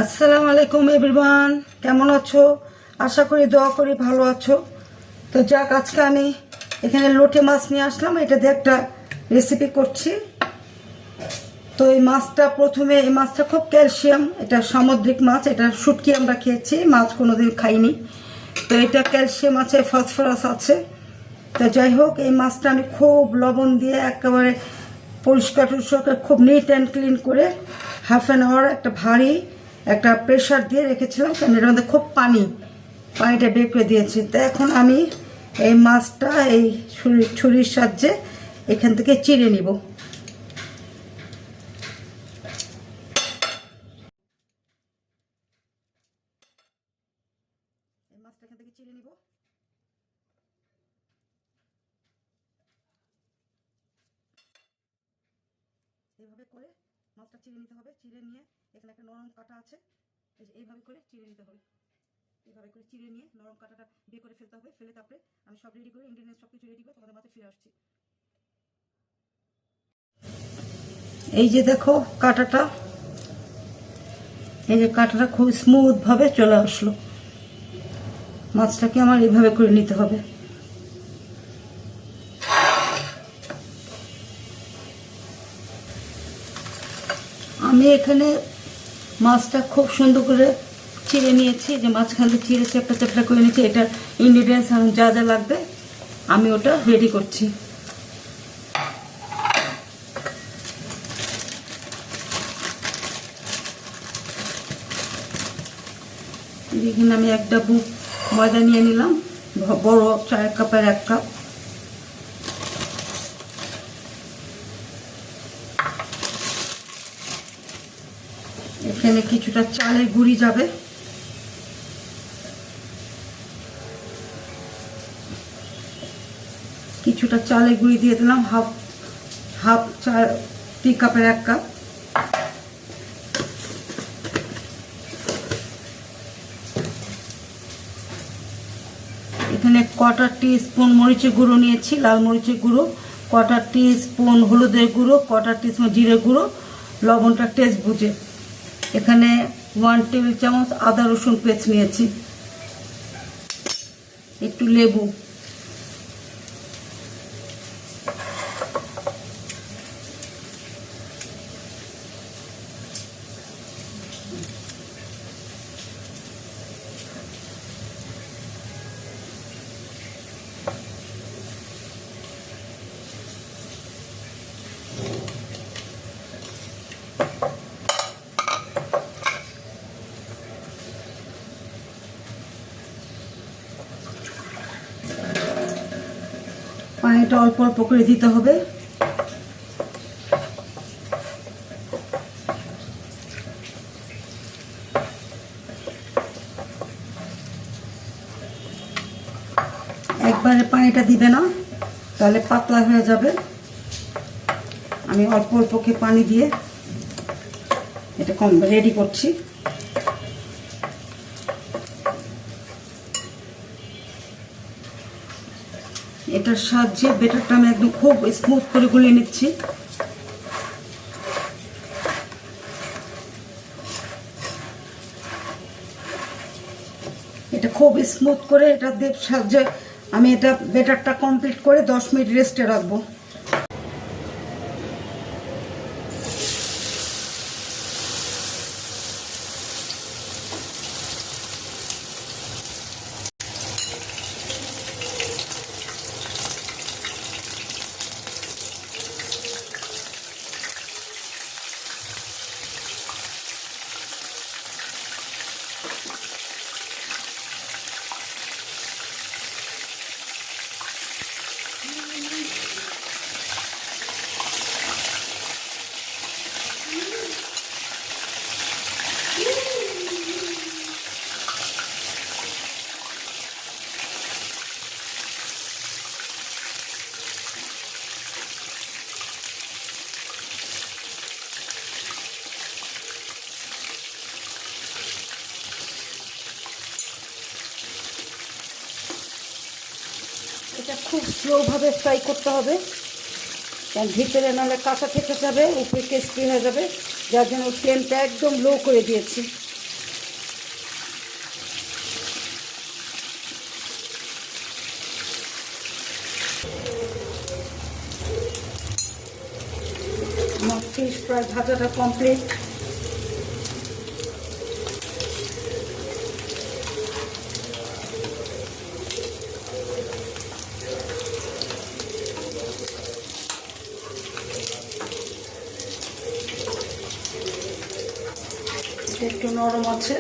আসসালামু আলাইকুম এভরিওয়ান, কেমন আছো? আশা করি দোয়া করি ভালো আছো। তো যাক, আজকে আমি এখানে লোটে মাছ নিয়ে আসলাম। এটা দিয়ে একটা রেসিপি করছি। তো এই মাছটা খুব ক্যালসিয়াম। এটা সামুদ্রিক মাছ, এটা শুটকি আমরা খেয়েছি, মাছ কোনোদিন খাইনি। তো এটা ক্যালসিয়াম আছে, ফসফরাস আছে। তো যাই হোক, এই মাছটা আমি খুব লবণ দিয়ে একেবারে পরিষ্কার খুব নিট অ্যান্ড ক্লিন করে হাফ অ্যান আওয়ার একটা ভারী একটা প্রেশার দিয়ে রেখেছিলাম, কারণ এটার মধ্যে খুব পানিটা বের করে দিয়েছি। তো এখন আমি এই মাছটা এই ছুরির সাহায্যে এখান থেকে চিড়ে নিব। এই মাছটা এখান থেকে চিড়ে নিব। এইভাবে করে মাছটা চিড়ে নিতে হবে। চিড়ে নিয়ে এখানে একটা নরম কাটা আছে, এইভাবে করে চিড়ে নিতে হবে। এইভাবে করে চিড়ে নিয়ে নরম কাটাটা বের করে ফেলতে হবে। ফেলে তারপরে আমি সব রেডি করে ইনগ্রিডিয়েন্টস সব কিছু রেডি করে তোমাদের মাঝে ফিরে আসছি। এই যে দেখো কাটাটা, এই যে কাটাটা খুব স্মুথ ভাবে চলে আসলো। মাছটাকে আমার এইভাবে করে নিতে হবে। আমি এখানে মাছটা খুব সুন্দর করে চিড়ে নিয়েছি, যে মাঝখান থেকে চিড়ে চ্যাপটা চ্যাপটা করে নিয়েছি। এটা ইনগ্রিডিয়েন্টস যা যা লাগবে আমি ওটা রেডি করছি। এখানে আমি 1 ডাব্বু ময়দা নিয়ে নিলাম, বড় চায়ের কাপের 1 কাপ। এখানে কিছুটা চালের গুঁড়ি যাবে, কিছুটা চালের গুঁড়ি দিয়ে দিলাম, হাফ টি কাপের 1 কাপ। এখানে 1/4 টিস্পুন মরিচের গুঁড়ো নিয়েছি, লাল মরিচের গুঁড়ো, 1/4 টিস্পুন হলুদের গুঁড়ো, 1/4 টিস্পুন জিরে গুঁড়ো, লবণটা টেস্ট বুঝে। এখানে 1 টেবিল চামচ আদা রসুন পেস্ট নিয়েছি, একটু লেবু। পানিটা অল্প অল্প করে দিতে হবে। একবারে পানিটা দিবে না, তাহলে পাতলা হয়ে যাবে। আমি অল্প অল্প করে পানি দিয়ে এটা রেডি করছি। এটার সাহায্যে বেটারটা আমি একদম খুব স্মুথ করে গুলিয়ে নিচ্ছি। এটা খুব স্মুথ করে এটা দিয়ে সাহায্যে আমি এটা বেটারটা কমপ্লিট করে 10 মিনিট রেস্টে রাখবো। এটা খুব স্লোভাবে ফ্রাই করতে হবে, কারণ ভিতরে নাহলে কাঁচা থেকে যাবে, উপরে ক্রিস্পি হয়ে যাবে। যার জন্য ফ্লেমটা একদম লো করে দিয়েছি। আমার ফিশ ফ্রাই ভাজাটা কমপ্লিট। একটু নরম আছে।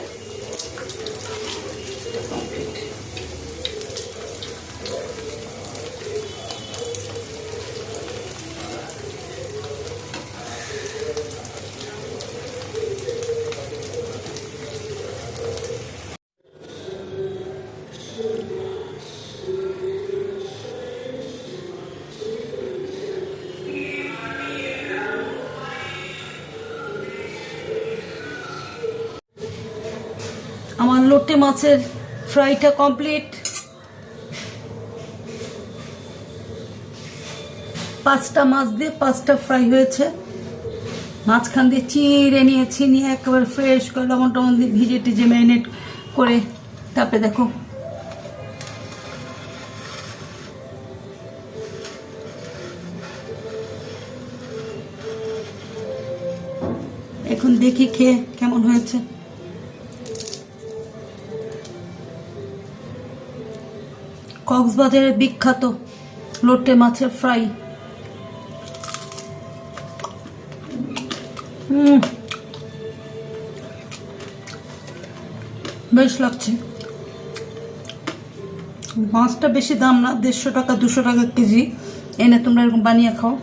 আমার লোটে মাছের ফ্রাইটা কমপ্লিট। 5টা মাছ দিয়ে 5টা ফ্রাই হয়েছে। মাঝখান দিয়ে চিড়ে নিয়েছি, নিয়ে একেবারে ফ্রেশ করে লবণ টবণ দিয়ে ভিজে টিজে ম্যারিনেট করে তারপরে দেখো এখন দেখি খেয়ে কেমন হয়েছে। কক্সবাজারের বিখ্যাত লোটে মাছের ফ্রাই। বেশ লাগছে। মাছটা বেশি দাম না, 150 টাকা 200 টাকা কেজি। এনে তোমরা এরকম বানিয়ে খাও।